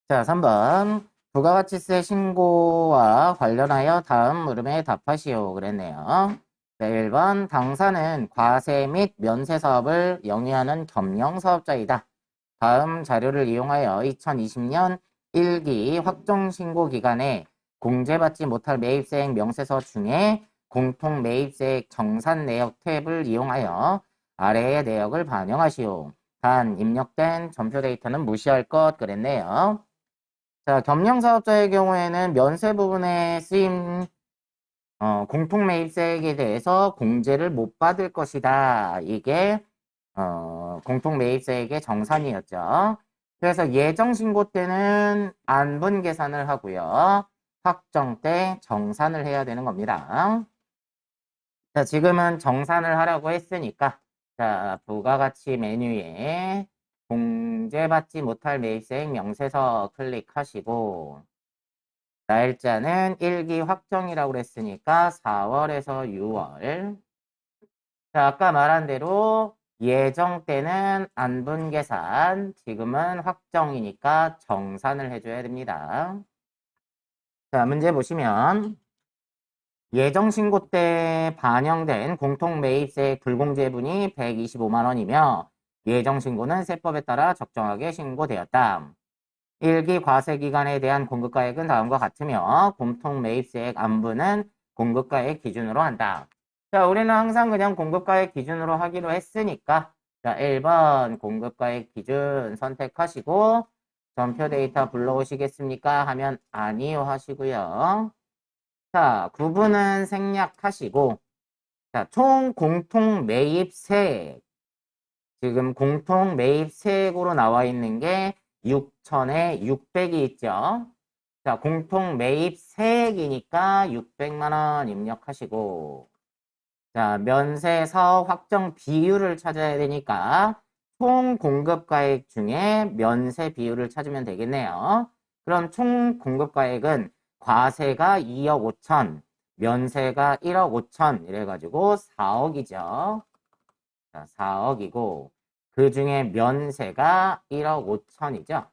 자, 3번. 부가가치세 신고와 관련하여 다음 물음에 답하시오. 그랬네요. 자, 1번. 당사는 과세 및 면세 사업을 영위하는 겸용 사업자이다. 다음 자료를 이용하여 2020년 1기 확정신고 기간에 공제받지 못할 매입세액 명세서 중에 공통 매입세액 정산 내역 탭을 이용하여 아래의 내역을 반영하시오. 단, 입력된 전표 데이터는 무시할 것. 그랬네요. 자, 겸용사업자의 경우에는 면세 부분에 쓰임 공통매입세액에 대해서 공제를 못 받을 것이다. 이게 공통매입세액의 정산이었죠. 그래서 예정신고 때는 안분 계산을 하고요. 확정 때 정산을 해야 되는 겁니다. 자, 지금은 정산을 하라고 했으니까 자, 부가가치 메뉴에 공제받지 못할 매입세액 명세서 클릭하시고 날짜는 1기 확정이라고 그랬으니까 4월에서 6월. 자, 아까 말한 대로 예정 때는 안분 계산, 지금은 확정이니까 정산을 해줘야 됩니다. 자, 문제 보시면 예정 신고 때 반영된 공통 매입세 불공제분이 125만 원이며 예정 신고는 세법에 따라 적정하게 신고되었다. 1기 과세 기간에 대한 공급가액은 다음과 같으며 공통 매입세액 안분은 공급가액 기준으로 한다. 자, 우리는 항상 그냥 공급가액 기준으로 하기로 했으니까 자, 1번 공급가액 기준 선택하시고 전표 데이터 불러오시겠습니까? 하면 아니요 하시고요. 자, 구분은 생략하시고 자, 총 공통 매입세액 지금 공통 매입세액으로 나와 있는 게 6천에 600이 있죠. 자, 공통 매입세액이니까 600만 원 입력하시고 자, 면세 사업 확정 비율을 찾아야 되니까 총 공급가액 중에 면세 비율을 찾으면 되겠네요. 그럼 총 공급가액은 과세가 2억 5천, 면세가 1억 5천 이래가지고 4억이죠. 자, 4억이고 그 중에 면세가 1억 5천이죠.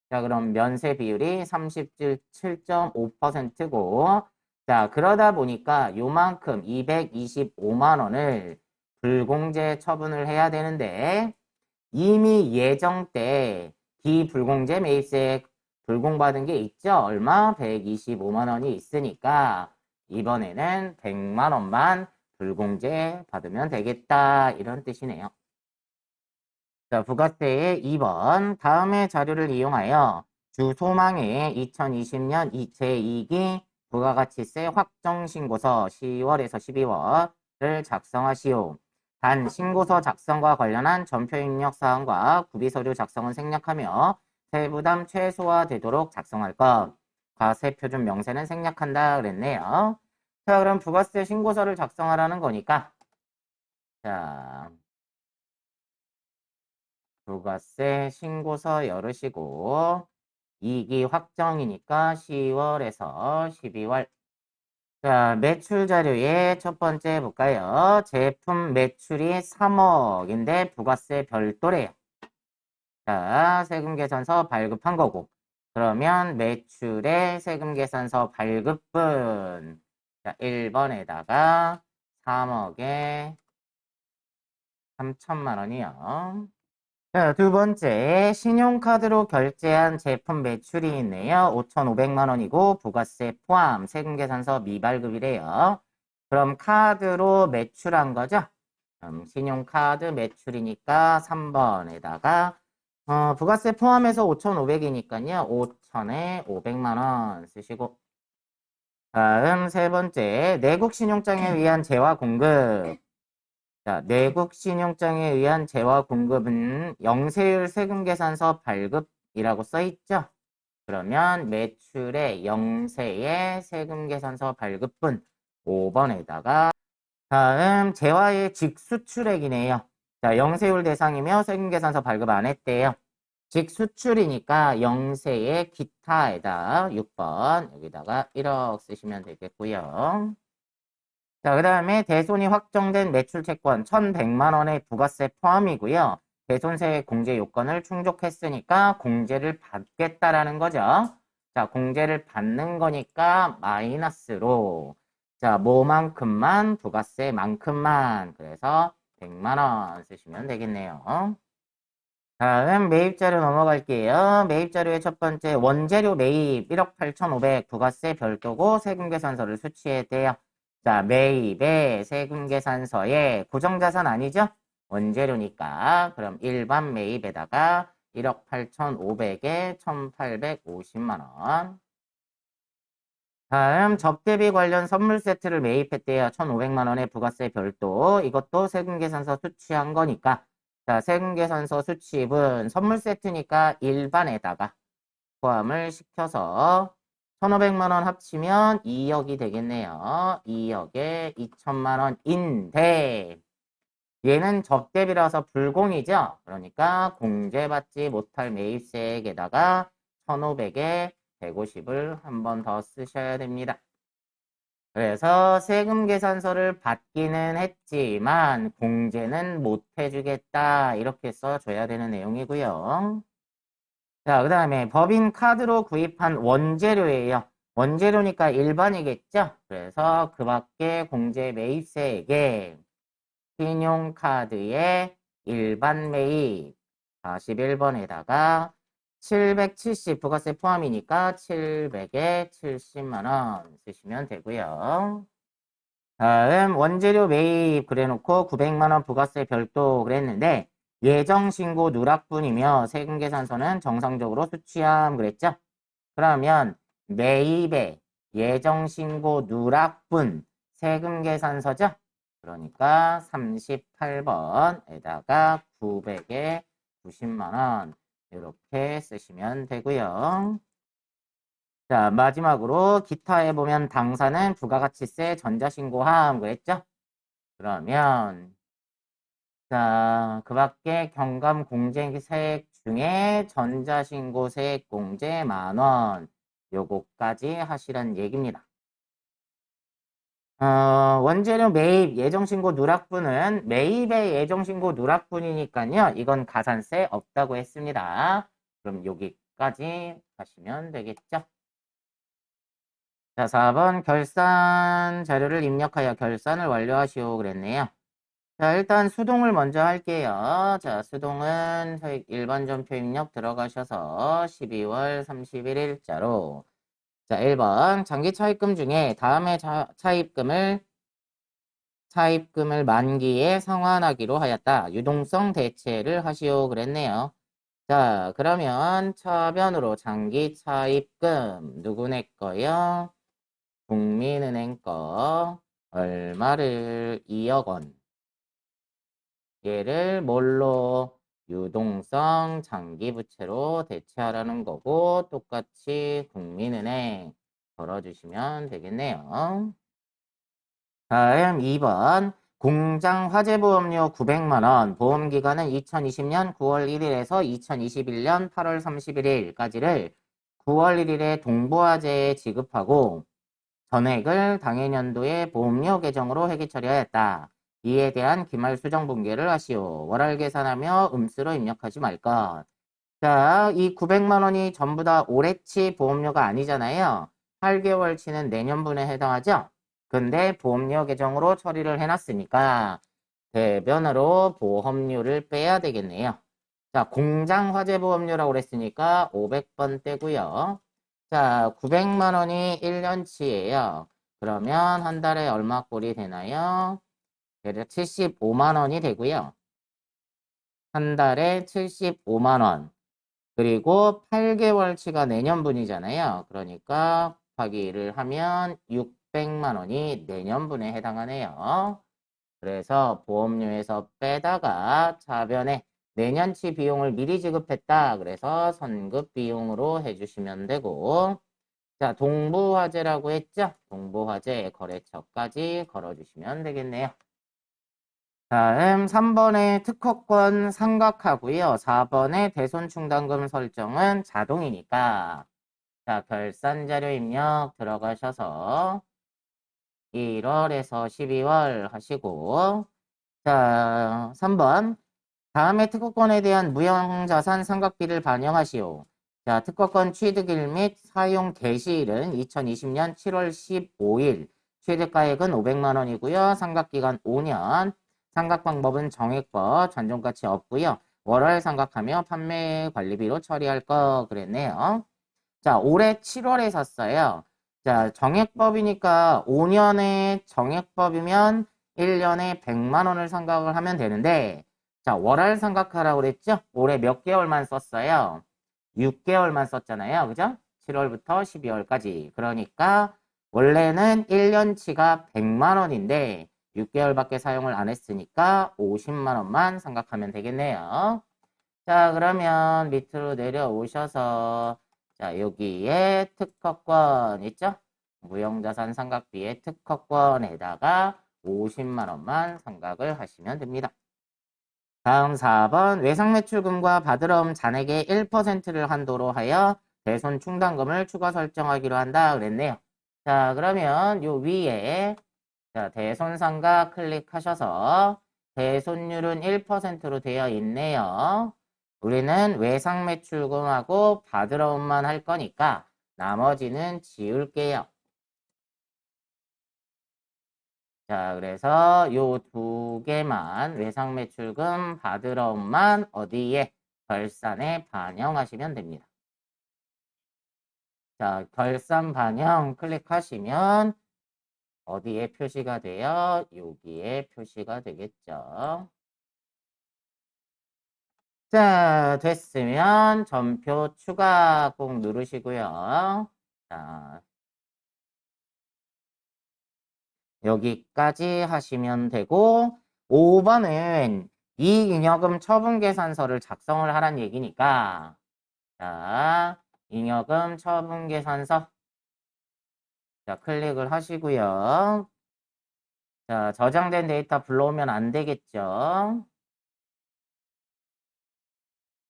자, 그럼 면세 비율이 37.5%고 자, 그러다 보니까 요만큼 225만 원을 불공제 처분을 해야 되는데 이미 예정 때 비불공제 매입세 불공받은 게 있죠? 얼마? 125만 원이 있으니까 이번에는 100만 원만 불공제 받으면 되겠다. 이런 뜻이네요. 자, 부가세의 2번. 다음의 자료를 이용하여 주 소망의 2020년 제2기 부가가치세 확정신고서 10월에서 12월을 작성하시오. 단, 신고서 작성과 관련한 전표 입력 사항과 구비서류 작성은 생략하며 세부담 최소화되도록 작성할 것. 과세표준 명세는 생략한다 그랬네요. 자, 그럼 부가세 신고서를 작성하라는 거니까 자, 부가세 신고서 열으시고 2기 확정이니까 10월에서 12월. 자, 매출 자료의 첫 번째 볼까요? 제품 매출이 3억인데 부가세 별도래요. 자, 세금 계산서 발급한 거고. 그러면 매출의 세금 계산서 발급분. 자, 1번에다가 3억에 3천만 원이요. 자, 두 번째, 신용카드로 결제한 제품 매출이 있네요. 5,500만 원이고 부가세 포함 세금 계산서 미발급이래요. 그럼 카드로 매출한 거죠? 신용카드 매출이니까 3번에다가 부가세 포함해서 5,500이니까요. 5천에 500만 원 쓰시고 다음 세 번째, 내국 신용장에 의한 재화 공급. 자, 내국 신용장에 의한 재화 공급은 영세율 세금 계산서 발급이라고 써 있죠? 그러면 매출의 영세의 세금 계산서 발급분 5번에다가 다음 재화의 직수출액이네요. 자, 영세율 대상이며 세금 계산서 발급 안 했대요. 직수출이니까 영세의 기타에다 6번 여기다가 1억 쓰시면 되겠고요. 자, 그 다음에 대손이 확정된 매출 채권 1,100만 원의 부가세 포함이고요. 대손세 공제 요건을 충족했으니까 공제를 받겠다라는 거죠. 자, 공제를 받는 거니까 마이너스로 자, 뭐만큼만 부가세만큼만 그래서 100만 원 쓰시면 되겠네요. 다음 매입자료 넘어갈게요. 매입자료의 첫 번째 원재료 매입 1억 8,500 부가세 별도고 세금계산서를 수취해야 돼요. 자, 매입의 세금계산서에 고정자산 아니죠? 원재료니까 그럼 일반 매입에다가 1억 8,500에 1,850만 원. 다음 접대비 관련 선물 세트를 매입했대요. 1,500만 원의 부가세 별도. 이것도 세금계산서 수취한 거니까. 자, 세금계산서 수취입은 선물 세트니까 일반에다가 포함을 시켜서 1,500만 원 합치면 2억이 되겠네요. 2억에 2천만 원인데 얘는 접대비라서 불공이죠. 그러니까 공제받지 못할 매입세액에다가 1,500에 150을 한 번 더 쓰셔야 됩니다. 그래서 세금 계산서를 받기는 했지만 공제는 못 해주겠다 이렇게 써줘야 되는 내용이고요. 자, 그 다음에 법인 카드로 구입한 원재료예요. 원재료니까 일반이겠죠? 그래서 그 밖에 공제 매입세액에 신용카드의 일반 매입 41번에다가 770 부가세 포함이니까 700에 70만 원 쓰시면 되고요. 다음 원재료 매입 그래놓고 900만 원 부가세 별도 그랬는데 예정신고 누락분이며 세금계산서는 정상적으로 수취함 그랬죠? 그러면 매입의 예정신고 누락분 세금계산서죠? 그러니까 38번에다가 900에 90만 원 이렇게 쓰시면 되고요. 자, 마지막으로 기타에 보면 당사는 부가가치세 전자신고함 그랬죠? 그러면 자, 그 밖에 경감공제세액 중에 전자신고세액 공제 만원 요거까지 하시란 얘기입니다. 원재료 매입 예정신고 누락분은 매입의 예정신고 누락분이니까요. 이건 가산세 없다고 했습니다. 그럼 여기까지 하시면 되겠죠. 자, 4번 결산 자료를 입력하여 결산을 완료하시오 그랬네요. 자, 일단 수동을 먼저 할게요. 자, 수동은 일반 전표 입력 들어가셔서 12월 31일자로 자, 1번 장기 차입금 중에 다음의 차입금을 만기에 상환하기로 하였다. 유동성 대체를 하시오 그랬네요. 자, 그러면 차변으로 장기 차입금 누구네 거요? 국민은행 거 얼마를 2억 원. 얘를 뭘로 유동성 장기 부채로 대체하라는 거고 똑같이 국민은행 걸어주시면 되겠네요. 다음 2번 공장 화재보험료 900만 원 보험기간은 2020년 9월 1일에서 2021년 8월 31일까지를 9월 1일에 동부화재에 지급하고 전액을 당해년도에 보험료 계정으로 회계 처리하였다. 이에 대한 기말 수정 분계를 하시오. 월할 계산하며 음수로 입력하지 말 것. 자, 이 900만 원이 전부 다 올해치 보험료가 아니잖아요. 8개월치는 내년분에 해당하죠? 근데 보험료 계정으로 처리를 해놨으니까 대변으로 보험료를 빼야 되겠네요. 자, 공장 화재 보험료라고 그랬으니까 500번 떼고요. 자, 900만 원이 1년치예요. 그러면 한 달에 얼마 꼴이 되나요? 대략 75만 원이 되고요. 한 달에 75만 원. 그리고 8개월치가 내년분이잖아요. 그러니까 곱하기 1을 하면 600만 원이 내년분에 해당하네요. 그래서 보험료에서 빼다가 차변에 내년치 비용을 미리 지급했다. 그래서 선급 비용으로 해주시면 되고 자, 동부화재라고 했죠? 동부화재 거래처까지 걸어주시면 되겠네요. 다음 3번의 특허권 삼각하고요. 4번의 대손충당금 설정은 자동이니까 자, 결산자료 입력 들어가셔서 1월에서 12월 하시고 자, 3번 다음에 특허권에 대한 무형자산 상각비를 반영하시오. 자, 특허권 취득일 및 사용 개시일은 2020년 7월 15일. 취득가액은 500만 원이고요. 상각기간 5년. 상각 방법은 정액법, 잔존가치 없고요. 월월 상각하며 판매 관리비로 처리할 거 그랬네요. 자, 올해 7월에 샀어요. 자, 정액법이니까 5년의 정액법이면 1년에 100만 원을 상각을 하면 되는데, 자, 월할 상각하라고 그랬죠? 올해 몇 개월만 썼어요? 6개월만 썼잖아요. 그죠? 7월부터 12월까지. 그러니까 원래는 1년치가 100만 원인데 6개월밖에 사용을 안 했으니까 50만 원만 상각하면 되겠네요. 자, 그러면 밑으로 내려오셔서 자, 여기에 특허권 있죠? 무형자산 상각비의 특허권에다가 50만 원만 상각을 하시면 됩니다. 다음 4번 외상매출금과 받으러옴 잔액의 1%를 한도로 하여 대손 충당금을 추가 설정하기로 한다 그랬네요. 자, 그러면 요 위에 자, 대손상가 클릭하셔서 대손율은 1%로 되어 있네요. 우리는 외상매출금하고 받으러옴만 할 거니까 나머지는 지울게요. 자, 그래서 요 두 개만 외상매출금 받으러옴만 어디에 결산에 반영하시면 됩니다. 자, 결산 반영 클릭하시면 어디에 표시가 돼요? 여기에 표시가 되겠죠. 자, 됐으면 전표 추가 꼭 누르시고요. 자, 여기까지 하시면 되고 5번은 이익잉여금 처분계산서를 작성을 하란 얘기니까 자, 잉여금 처분계산서 자, 클릭을 하시고요. 자, 저장된 데이터 불러오면 안 되겠죠.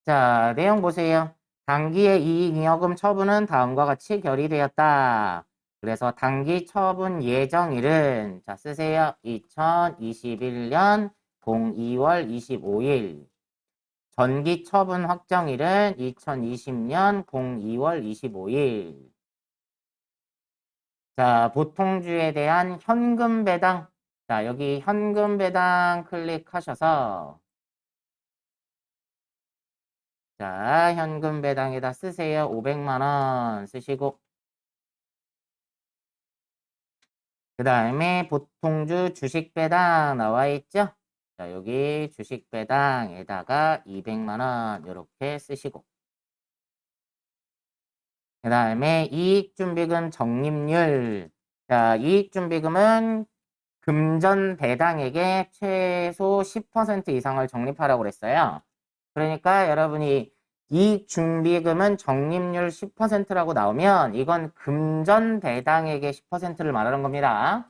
자, 내용 보세요. 당기의 이익잉여금 처분은 다음과 같이 결의되었다. 그래서 당기 처분 예정일은 자 쓰세요. 2021년 02월 25일. 전기 처분 확정일은 2020년 02월 25일. 자, 보통주에 대한 현금 배당. 자, 여기 현금 배당 클릭하셔서 자, 현금 배당에다 쓰세요. 500만 원 쓰시고 그 다음에 보통주 주식 배당 나와 있죠? 자, 여기 주식 배당에다가 200만 원 이렇게 쓰시고 그 다음에 이익준비금 적립률 자, 이익준비금은 금전 배당액의 최소 10% 이상을 적립하라고 그랬어요. 그러니까 여러분이 이익준비금은 적립률 10%라고 나오면 이건 금전 배당액의 10%를 말하는 겁니다.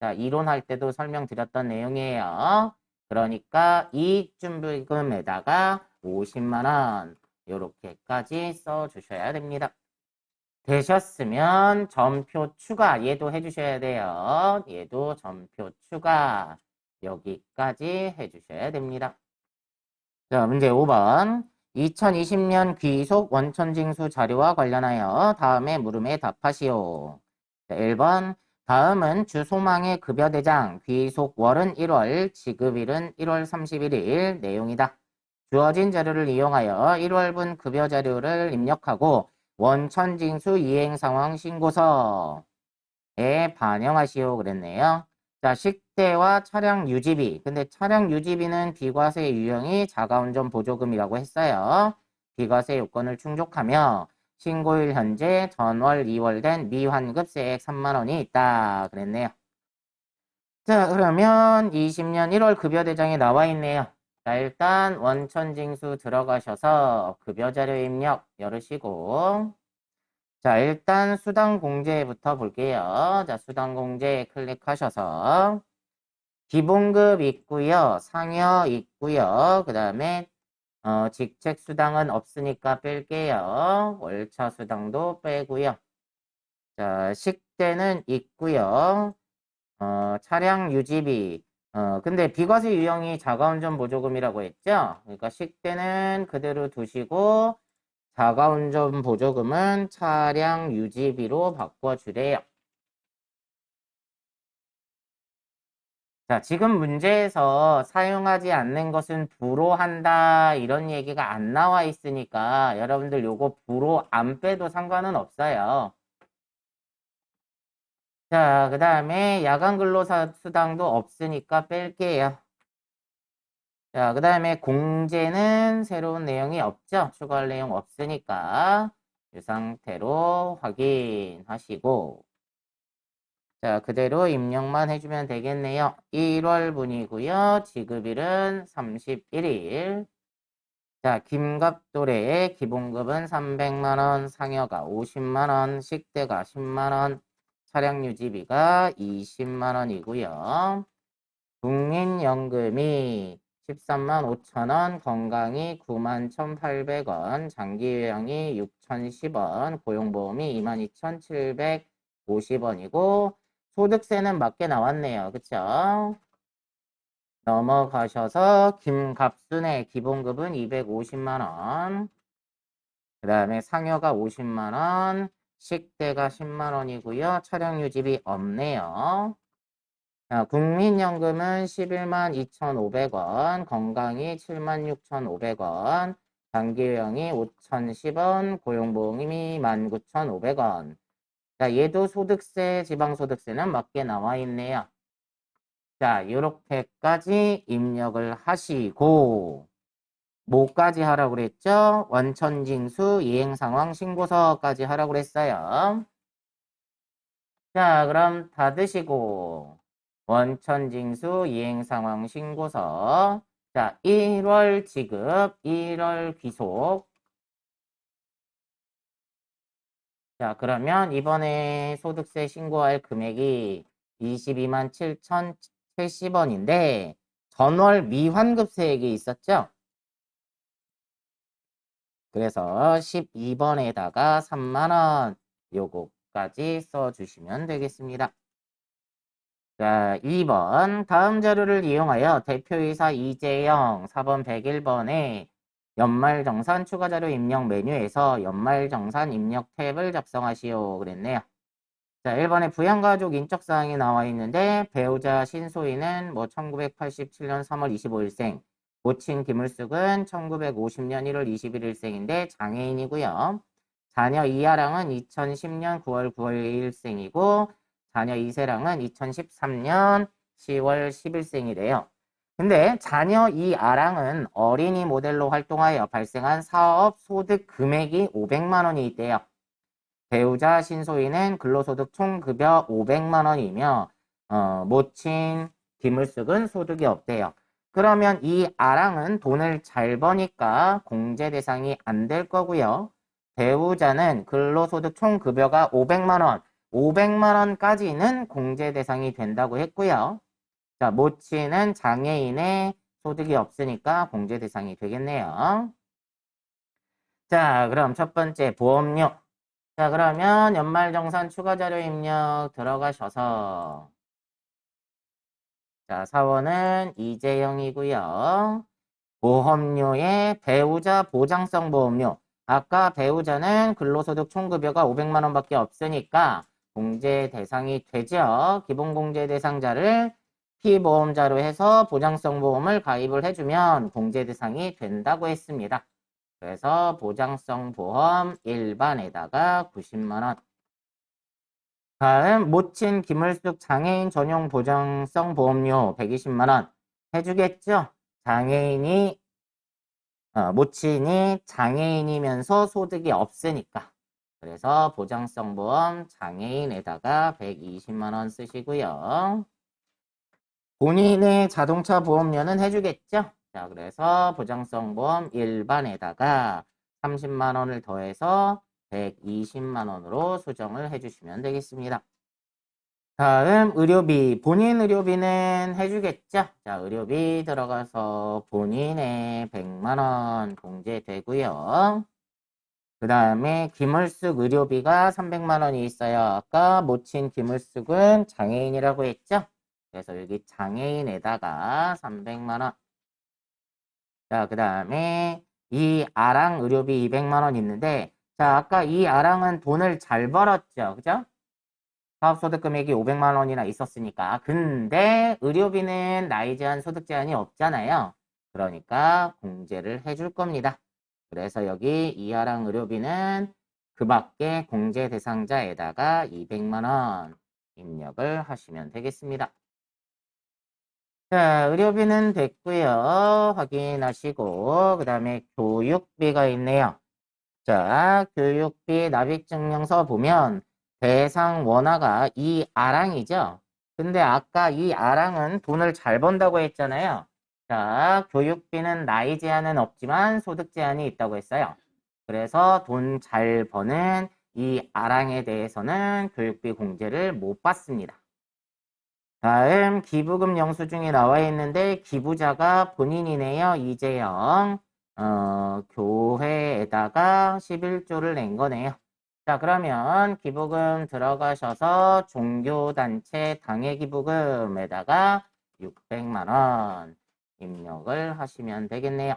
자, 이론할 때도 설명드렸던 내용이에요. 그러니까 이익준비금에다가 50만 원 이렇게까지 써주셔야 됩니다. 되셨으면 점표 추가 얘도 해주셔야 돼요. 얘도 점표 추가 여기까지 해주셔야 됩니다. 자, 문제 5번 2020년 귀속 원천징수 자료와 관련하여 다음의 물음에 답하시오. 자, 1번 다음은 주소망의 급여대장 귀속월은 1월 지급일은 1월 31일 내용이다. 주어진 자료를 이용하여 1월분 급여 자료를 입력하고 원천징수 이행상황 신고서에 반영하시오 그랬네요. 자, 식대와 차량 유지비. 근데 차량 유지비는 비과세 유형이 자가운전 보조금이라고 했어요. 비과세 요건을 충족하며 신고일 현재 전월 2월 된 미환급세액 3만 원이 있다 그랬네요. 자, 그러면 20년 1월 급여대장에 나와 있네요. 자, 일단 원천징수 들어가셔서 급여자료 입력 열으시고 자, 일단 수당공제부터 볼게요. 자, 수당공제 클릭하셔서 기본급 있고요. 상여 있고요. 그 다음에 직책수당은 없으니까 뺄게요. 월차수당도 빼고요. 자, 식대는 있고요. 차량 유지비 근데 비과세 유형이 자가운전 보조금이라고 했죠? 그러니까 식대는 그대로 두시고 자가운전 보조금은 차량 유지비로 바꿔주래요. 자, 지금 문제에서 사용하지 않는 것은 불호한다 이런 얘기가 안 나와 있으니까 여러분들 요거 불호 안 빼도 상관은 없어요. 자, 그 다음에 야간 근로사 수당도 없으니까 뺄게요. 자, 그 다음에 공제는 새로운 내용이 없죠? 추가할 내용 없으니까 이 상태로 확인하시고 자, 그대로 입력만 해주면 되겠네요. 1월분이고요. 지급일은 31일. 자, 김갑도래의 기본급은 300만원, 상여가 50만원, 식대가 10만원, 차량 유지비가 20만원이고요. 국민연금이 13만 5천원, 건강이 9만 1,800원, 장기요양이 6,010원, 고용보험이 22,750원이고 소득세는 맞게 나왔네요. 그쵸? 넘어가셔서 김갑순의 기본급은 250만원, 그 다음에 상여가 50만원, 식대가 10만원이고요. 차량 유지비 없네요. 자, 국민연금은 11만 2,500원, 건강이 7만 6,500원, 장기요양이 5,010원, 고용보험이 19,500원. 자, 얘도 소득세, 지방소득세는 맞게 나와 있네요. 자, 이렇게까지 입력을 하시고 뭐까지 하라고 그랬죠? 원천징수, 이행상황, 신고서까지 하라고 그랬어요. 자, 그럼 닫으시고 원천징수, 이행상황, 신고서. 자, 1월 지급, 1월 귀속. 자, 그러면 이번에 소득세 신고할 금액이 22만 7,070원인데 전월 미환급세액이 있었죠? 그래서 12번에다가 3만원 요거까지 써주시면 되겠습니다. 자, 2번 다음 자료를 이용하여 대표이사 이재영 4번 101번에 연말정산 추가자료 입력 메뉴에서 연말정산 입력 탭을 작성하시오 그랬네요. 자, 1번에 부양가족 인적사항이 나와 있는데 배우자 신소희는 뭐 1987년 3월 25일생, 모친 김을숙은 1950년 1월 21일생인데 장애인이고요. 자녀 이하랑은 2010년 9월 9일생이고 자녀 이세랑은 2013년 10월 10일생이래요. 근데 자녀 이아랑은 어린이 모델로 활동하여 발생한 사업 소득 금액이 500만 원이 있대요. 배우자 신소희는 근로소득 총급여 500만 원이며 모친 김을숙은 소득이 없대요. 그러면 이 아랑은 돈을 잘 버니까 공제 대상이 안 될 거고요. 배우자는 근로소득 총급여가 500만 원, 500만 원까지는 공제 대상이 된다고 했고요. 자, 모친은 장애인의 소득이 없으니까 공제 대상이 되겠네요. 자, 그럼 첫 번째 보험료. 자, 그러면 연말정산 추가자료 입력 들어가셔서 자, 사원은 이재영이고요. 보험료에 배우자 보장성 보험료. 아까 배우자는 근로소득 총급여가 500만 원밖에 없으니까 공제 대상이 되죠. 기본공제 대상자를 피보험자로 해서 보장성 보험을 가입을 해주면 공제 대상이 된다고 했습니다. 그래서 보장성 보험 일반에다가 90만 원. 다음 모친 김을숙 장애인 전용 보장성 보험료 120만 원 해주겠죠? 장애인이 모친이 장애인이면서 소득이 없으니까. 그래서 보장성 보험 장애인에다가 120만 원 쓰시고요. 본인의 자동차 보험료는 해주겠죠? 자, 그래서 보장성 보험 일반에다가 30만 원을 더해서 120만 원으로 수정을 해주시면 되겠습니다. 다음 의료비, 본인 의료비는 해주겠죠? 자, 의료비 들어가서 본인의 100만 원 공제되고요. 그 다음에 김을숙 의료비가 300만 원이 있어요. 아까 모친 김을숙은 장애인이라고 했죠? 그래서 여기 장애인에다가 300만 원. 자, 그 다음에 이 아랑 의료비 200만 원 있는데, 자, 아까 이 아랑은 돈을 잘 벌었죠. 그죠? 사업소득 금액이 500만 원이나 있었으니까. 근데 의료비는 나이 제한, 소득 제한이 없잖아요. 그러니까 공제를 해줄 겁니다. 그래서 여기 이하랑 의료비는 그 밖에 공제 대상자에다가 200만 원 입력을 하시면 되겠습니다. 자, 의료비는 됐고요. 확인하시고 그 다음에 교육비가 있네요. 자, 교육비 납입증명서 보면 대상 원화가 이 아랑이죠. 근데 아까 이 아랑은 돈을 잘 번다고 했잖아요. 자, 교육비는 나이 제한은 없지만 소득 제한이 있다고 했어요. 그래서 돈 잘 버는 이 아랑에 대해서는 교육비 공제를 못 받습니다. 다음 기부금 영수증이 나와 있는데 기부자가 본인이네요. 이재영. 교회에다가 11조를 낸 거네요. 자, 그러면 기부금 들어가셔서 종교단체 당해기부금에다가 600만 원 입력을 하시면 되겠네요.